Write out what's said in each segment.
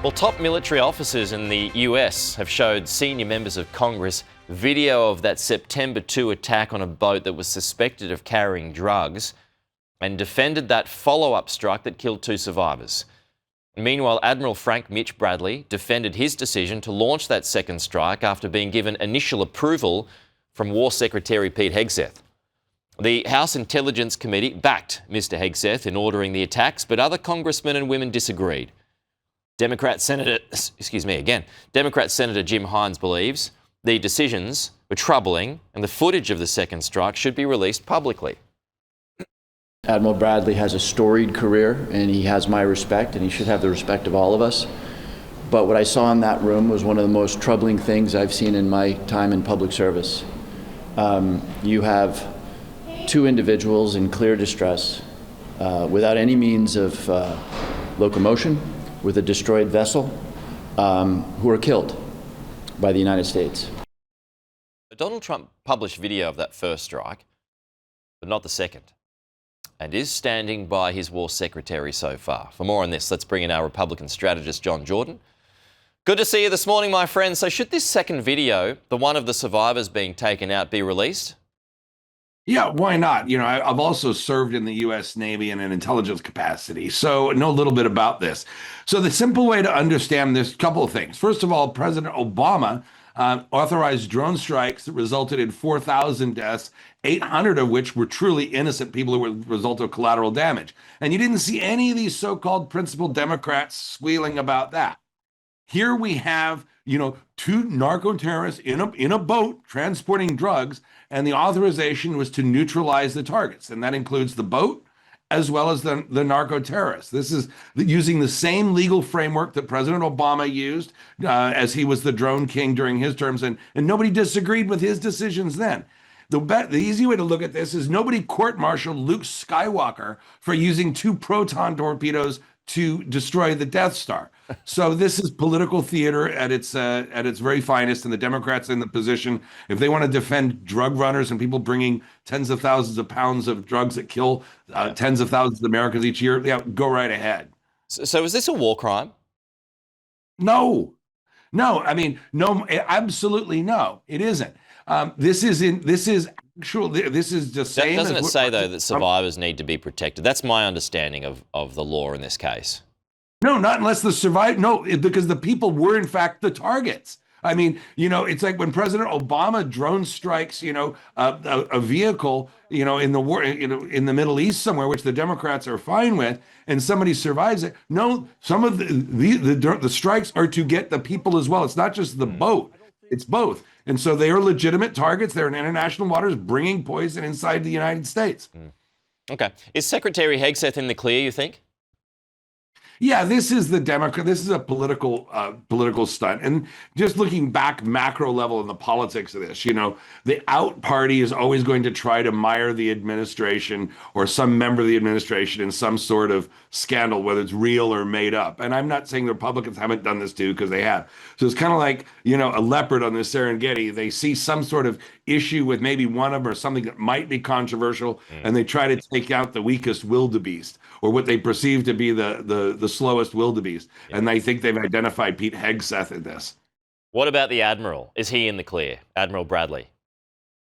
Well, top military officers in the US have showed senior members of Congress video of that September 2 attack on a boat that was suspected of carrying drugs and defended that follow-up strike that killed 2 survivors. Meanwhile, Admiral Mitch Bradley defended his decision to launch that second strike after being given initial approval from War Secretary Pete Hegseth. The House Intelligence Committee backed Mr. Hegseth in ordering the attacks, but other congressmen and women disagreed. Democrat Senator Jim Hines believes the decisions were troubling and the footage of the second strike should be released publicly. Admiral Bradley has a storied career, and he has my respect, and he should have the respect of all of us. But what I saw in that room was one of the most troubling things I've seen in my time in public service. You have 2 individuals in clear distress, without any means of locomotion, with a destroyed vessel, who are killed by the United States. Donald Trump published video of that first strike, but not the second, and is standing by his war secretary so far. For more on this, let's bring in our Republican strategist, John Jordan. Good to see you this morning, my friend. So should this second video, the one of the survivors being taken out, be released? Yeah, why not? You know, I've also served in the U.S. Navy in an intelligence capacity, so know a little bit about this. So the simple way to understand this, couple of things. First of all, President Obama authorized drone strikes that resulted in 4,000 deaths, 800 of which were truly innocent people who were the result of collateral damage. And you didn't see any of these so-called principled Democrats squealing about that. Here we have, 2 narco-terrorists in a boat transporting drugs, and the authorization was to neutralize the targets. And that includes the boat as well as the narco-terrorists. This is using the same legal framework that President Obama used as he was the drone king during his terms, and nobody disagreed with his decisions then. The easy way to look at this is nobody court-martialed Luke Skywalker for using 2 proton torpedoes to destroy the Death Star. So this is political theater at its very finest, and the Democrats in the position, if they want to defend drug runners and people bringing tens of thousands of pounds of drugs that kill tens of thousands of Americans each year, yeah, go right ahead. So is this a war crime? No, I mean, no, absolutely no, it isn't. This is just saying. Doesn't it say, though, that survivors need to be protected? That's my understanding of the law in this case. No, not unless because the people were in fact the targets. I mean, it's like when President Obama drone strikes, a vehicle, in the war, in the Middle East somewhere, which the Democrats are fine with, and somebody survives it. No, some of the strikes are to get the people as well. It's not just the boat; it's both. And so they are legitimate targets. They're in international waters bringing poison inside the United States. Okay. Is Secretary Hegseth in the clear, you think? Yeah, this is the Democrat. This is a political stunt. And just looking back macro level in the politics of this, the out party is always going to try to mire the administration or some member of the administration in some sort of scandal, whether it's real or made up. And I'm not saying the Republicans haven't done this too, because they have. So it's kind of like, a leopard on the Serengeti. They see some sort of issue with maybe one of them or something that might be controversial, and they try to take out the weakest wildebeest, or what they perceive to be the slowest wildebeest. Yeah. And they think they've identified Pete Hegseth in this. What about the Admiral? Is he in the clear? Admiral Bradley?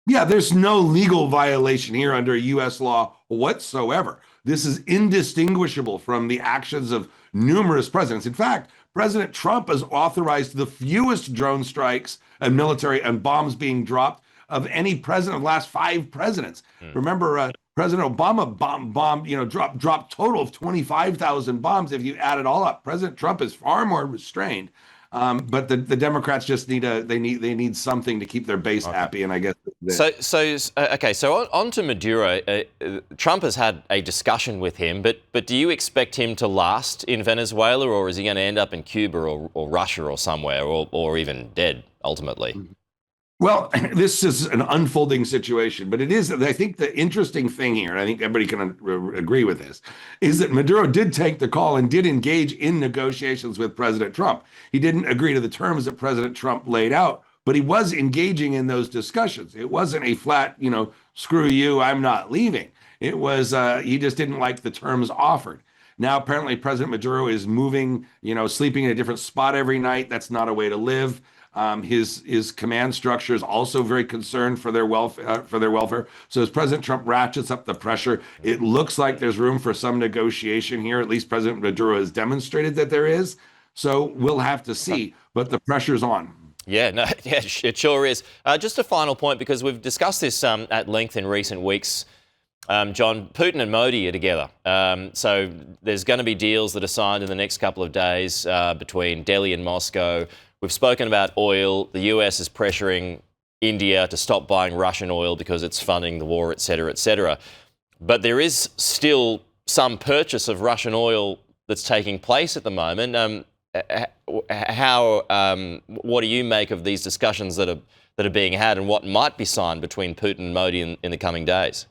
Yeah, there's no legal violation here under U.S. law whatsoever. This is indistinguishable from the actions of numerous presidents. In fact, President Trump has authorized the fewest drone strikes and military and bombs being dropped of any president of the last 5 presidents. Remember, President Obama dropped total of 25,000 bombs. If you add it all up, President Trump is far more restrained. But the Democrats just need something to keep their base happy, and I guess. So on to Maduro. Trump has had a discussion with him, but do you expect him to last in Venezuela, or is he going to end up in Cuba or Russia or somewhere, or even dead ultimately? Well, this is an unfolding situation, but it is, I think the interesting thing here, and I think everybody can agree with this, is that Maduro did take the call and did engage in negotiations with President Trump. He didn't agree to the terms that President Trump laid out, but he was engaging in those discussions. It wasn't a flat, screw you, I'm not leaving. It was, he just didn't like the terms offered. Now, apparently, President Maduro is moving, sleeping in a different spot every night. That's not a way to live. His command structure is also very concerned for their welfare. So as President Trump ratchets up the pressure, it looks like there's room for some negotiation here. At least President Maduro has demonstrated that there is. So we'll have to see, but the pressure's on. Yeah, no, yeah, it sure is. Just a final point, because we've discussed this at length in recent weeks. John, Putin and Modi are together. So there's going to be deals that are signed in the next couple of days between Delhi and Moscow. We've spoken about oil. The US is pressuring India to stop buying Russian oil because it's funding the war, et cetera, et cetera. But there is still some purchase of Russian oil that's taking place at the moment. What do you make of these discussions that are being had, and what might be signed between Putin and Modi in the coming days?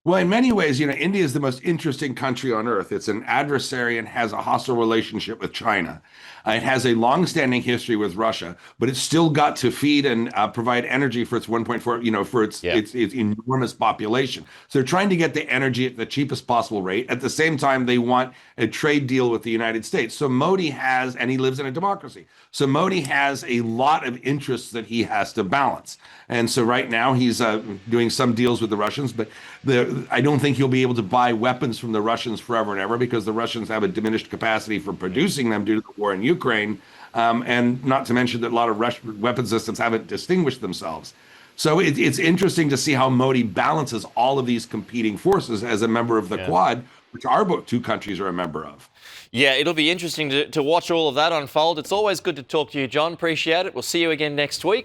Well, in many ways, India is the most interesting country on earth. It's an adversary and has a hostile relationship with China. It has a long-standing history with Russia, but it's still got to feed and provide energy for its 1.4, for its enormous population. So they're trying to get the energy at the cheapest possible rate. At the same time, they want a trade deal with the United States. So Modi has, and he lives in a democracy. So Modi has a lot of interests that he has to balance. And so right now he's doing some deals with the Russians, but I don't think he'll be able to buy weapons from the Russians forever and ever, because the Russians have a diminished capacity for producing them due to the war in Ukraine, and not to mention that a lot of Russian weapon systems haven't distinguished themselves. So it's interesting to see how Modi balances all of these competing forces as a member of the Quad, which our two countries are a member of. Yeah, it'll be interesting to watch all of that unfold. It's always good to talk to you, John. Appreciate it. We'll see you again next week.